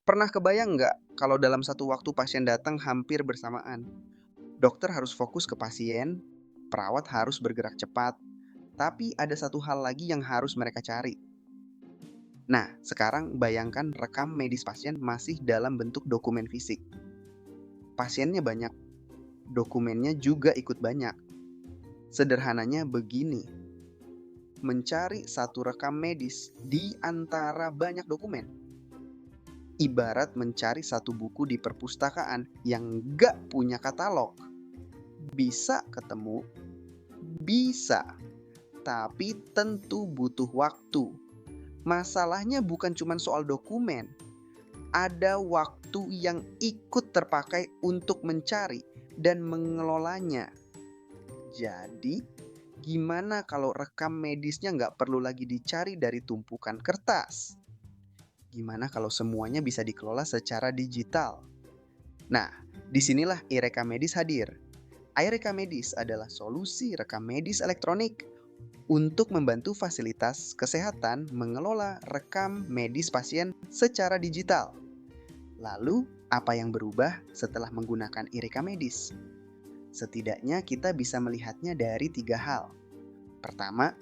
Pernah kebayang nggak kalau dalam satu waktu pasien datang hampir bersamaan? Dokter harus fokus ke pasien, perawat harus bergerak cepat, tapi ada satu hal lagi yang harus mereka cari. Nah, sekarang bayangkan rekam medis pasien masih dalam bentuk dokumen fisik. Pasiennya banyak, dokumennya juga ikut banyak. Sederhananya begini, mencari satu rekam medis di antara banyak dokumen. Ibarat mencari satu buku di perpustakaan yang nggak punya katalog. Bisa ketemu, bisa, tapi tentu butuh waktu. Masalahnya bukan cuma soal dokumen, ada waktu yang ikut terpakai untuk mencari dan mengelolanya. Jadi, gimana kalau rekam medisnya nggak perlu lagi dicari dari tumpukan kertas? Gimana kalau semuanya bisa dikelola secara digital? Nah, disinilah e-rekam medis hadir. iRekam Medis adalah solusi rekam medis elektronik untuk membantu fasilitas kesehatan mengelola rekam medis pasien secara digital. Lalu, apa yang berubah setelah menggunakan iRekam Medis? Setidaknya kita bisa melihatnya dari 3 hal. Pertama,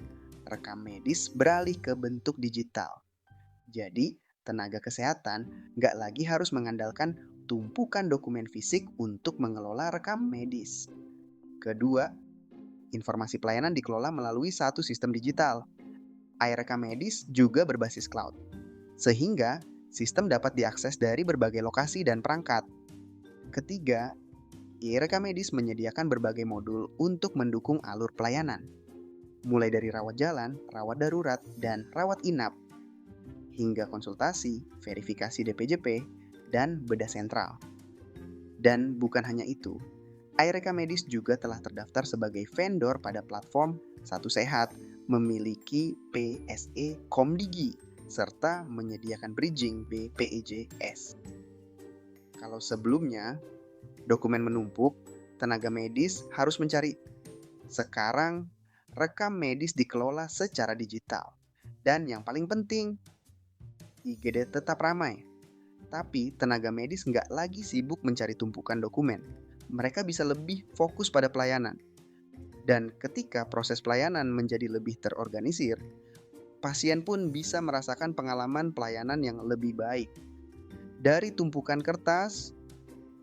rekam medis beralih ke bentuk digital. Jadi, tenaga kesehatan nggak lagi harus mengandalkan tumpukan dokumen fisik untuk mengelola rekam medis. Kedua, informasi pelayanan dikelola melalui satu sistem digital. iRekam Medis juga berbasis cloud, sehingga sistem dapat diakses dari berbagai lokasi dan perangkat. Ketiga, iRekam Medis menyediakan berbagai modul untuk mendukung alur pelayanan, mulai dari rawat jalan, rawat darurat, dan rawat inap, hingga konsultasi, verifikasi DPJP, dan bedah sentral. Dan bukan hanya itu, iRekam Medis juga telah terdaftar sebagai vendor pada platform Satu Sehat, memiliki PSE Komdigi, serta menyediakan bridging BPJS. Kalau sebelumnya dokumen menumpuk, tenaga medis harus mencari. Sekarang, rekam medis dikelola secara digital. Dan yang paling penting, IGD tetap ramai. Tapi tenaga medis nggak lagi sibuk mencari tumpukan dokumen. Mereka bisa lebih fokus pada pelayanan. Dan ketika proses pelayanan menjadi lebih terorganisir, pasien pun bisa merasakan pengalaman pelayanan yang lebih baik. Dari tumpukan kertas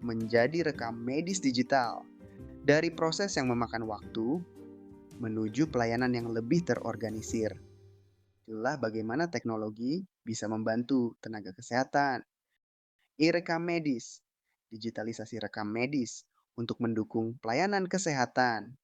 menjadi rekam medis digital. Dari proses yang memakan waktu menuju pelayanan yang lebih terorganisir. Itulah bagaimana teknologi bisa membantu tenaga kesehatan. E-rekam medis, digitalisasi rekam medis untuk mendukung pelayanan kesehatan.